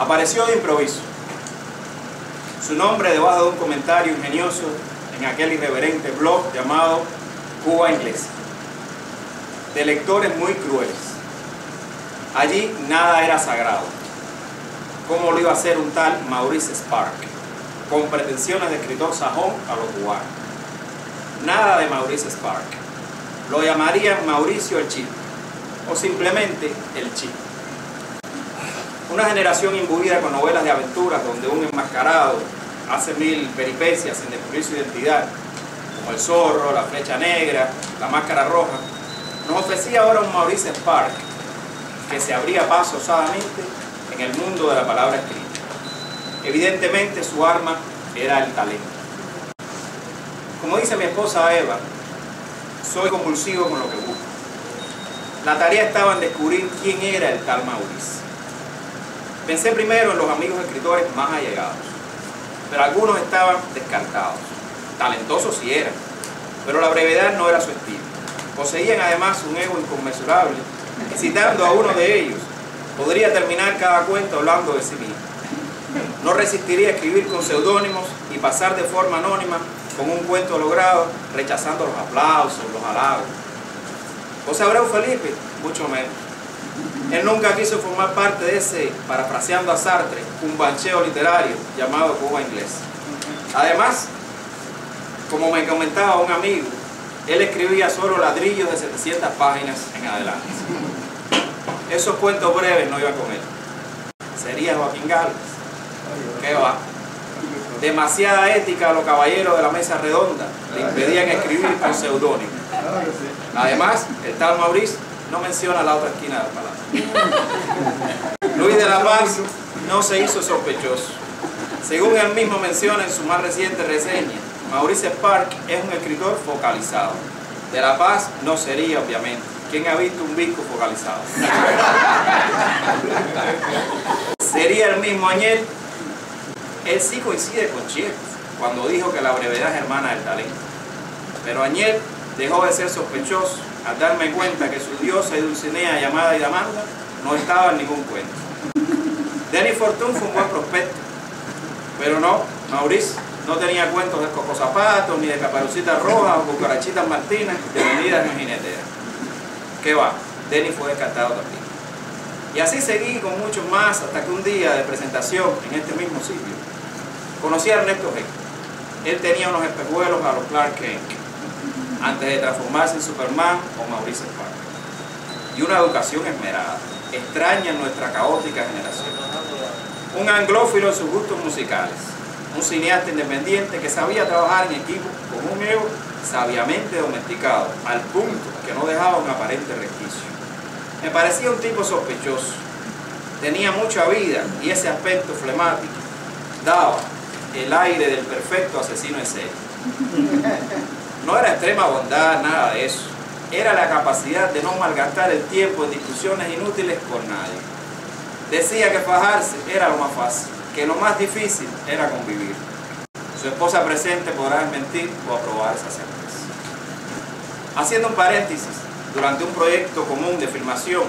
Apareció de improviso. Su nombre debajo de un comentario ingenioso en aquel irreverente blog llamado Cuba Inglesa, de lectores muy crueles. Allí nada era sagrado. ¿Cómo lo iba a hacer un tal Maurice Spark, con pretensiones de escritor sajón a lo cubano? Nada de Maurice Spark. Lo llamarían Mauricio el Chip, o simplemente el Chip. Una generación imbuida con novelas de aventuras donde un enmascarado hace mil peripecias sin descubrir su identidad, como El Zorro, La Flecha Negra, La Máscara Roja, nos ofrecía ahora un Maurice Spark que se abría paso osadamente en el mundo de la palabra escrita. Evidentemente su arma era el talento. Como dice mi esposa Eva, soy compulsivo con lo que busco. La tarea estaba en descubrir quién era el tal Maurice. Pensé primero en los amigos escritores más allegados, pero algunos estaban descartados. Talentosos sí eran, pero la brevedad no era su estilo. Poseían además un ego inconmensurable, y citando a uno de ellos, podría terminar cada cuento hablando de sí mismo. No resistiría a escribir con seudónimos y pasar de forma anónima con un cuento logrado, rechazando los aplausos, los halagos. José Abreu Felipe, mucho menos. Él nunca quiso formar parte de ese, parafraseando a Sartre, un bancheo literario llamado Cuba Inglesa. Además, como me comentaba un amigo, él escribía solo ladrillos de 700 páginas en adelante. Esos cuentos breves no iba con él. Sería Joaquín Gálvez. ¿Qué va? Demasiada ética a los caballeros de la mesa redonda le impedían escribir con seudónimo. Además, el tal Maurice no menciona la otra esquina del palacio. Luis de la Paz no se hizo sospechoso. Según él mismo menciona en su más reciente reseña, Maurice Spark es un escritor focalizado. De la Paz no sería, obviamente. ¿Quién ha visto un disco focalizado? Sería el mismo Añel. Él sí coincide con Chiet cuando dijo que la brevedad es hermana del talento. Pero Añel dejó de ser sospechoso al darme cuenta que su diosa y Dulcinea llamada Idamanda no estaba en ningún cuento. Denis Fortune fue un buen prospecto, pero no, Maurice no tenía cuentos de Coco Zapatos, ni de Caperucita Roja o Cucarachitas Martínez de Venidas en Jinetera. ¿Qué va? Denis fue descartado también. Y así seguí con muchos más hasta que un día de presentación en este mismo sitio conocí a Ernesto G. Él tenía unos espejuelos a los Clark Kent antes de transformarse en Superman o Maurice Spark. Y una educación esmerada, extraña en nuestra caótica generación. Un anglófilo en sus gustos musicales, un cineasta independiente que sabía trabajar en equipo con un ego sabiamente domesticado, al punto que no dejaba un aparente resquicio. Me parecía un tipo sospechoso, tenía mucha vida y ese aspecto flemático daba el aire del perfecto asesino en serie. No era extrema bondad, nada de eso. Era la capacidad de no malgastar el tiempo en discusiones inútiles con nadie. Decía que fajarse era lo más fácil, que lo más difícil era convivir. Su esposa presente podrá desmentir o aprobar esa certeza. Haciendo un paréntesis, durante un proyecto común de filmación,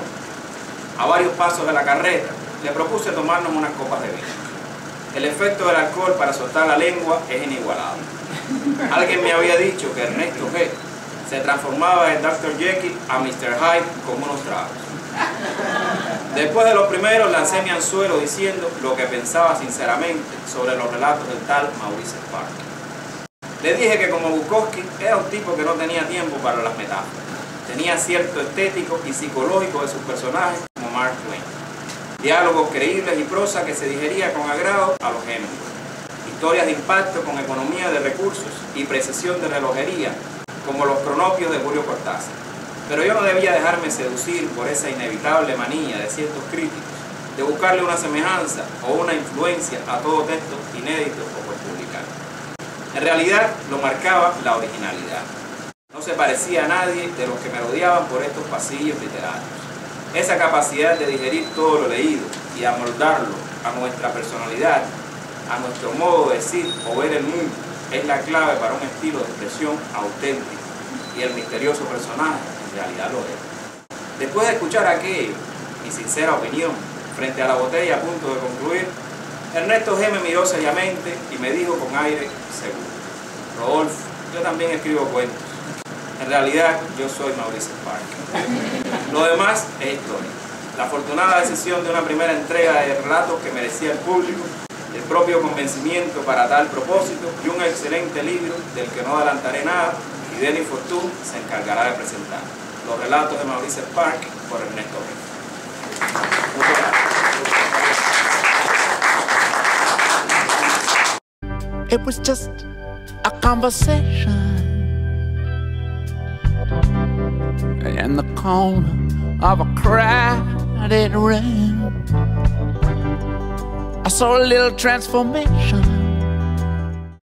a varios pasos de la carreta, le propuse tomarnos unas copas de vino. El efecto del alcohol para soltar la lengua es inigualable. Alguien me había dicho que Ernesto G. se transformaba en Dr. Jekyll a Mr. Hyde con unos tragos. Después de los primeros lancé mi anzuelo diciendo lo que pensaba sinceramente sobre los relatos del tal Maurice Spark. Le dije que como Bukowski era un tipo que no tenía tiempo para las metáforas. Tenía cierto estético y psicológico de sus personajes como Mark Twain. Diálogos creíbles y prosa que se digería con agrado a los géneros. Historias de impacto con economía de recursos y precisión de relojería, como los cronopios de Julio Cortázar. Pero yo no debía dejarme seducir por esa inevitable manía de ciertos críticos de buscarle una semejanza o una influencia a todo texto inédito o por publicar. En realidad lo marcaba la originalidad. No se parecía a nadie de los que me rodeaban por estos pasillos literarios. Esa capacidad de digerir todo lo leído y amoldarlo a nuestra personalidad, a nuestro modo de decir o ver el mundo, es la clave para un estilo de expresión auténtico, y el misterioso personaje en realidad lo es. Después de escuchar aquello, mi sincera opinión, frente a la botella a punto de concluir, Ernesto G. me miró seriamente y me dijo con aire seguro: Rodolfo, yo también escribo cuentos. En realidad, yo soy Maurice Park. Lo demás es historia. La afortunada decisión de una primera entrega de relatos que merecía el público, el propio convencimiento para tal propósito y un excelente libro del que no adelantaré nada, y Denny Fortune se encargará de presentar. Los relatos de Maurice Park por Ernesto G. Muchas gracias. It was just a conversation in the corner of a crowded room. I saw a little transformation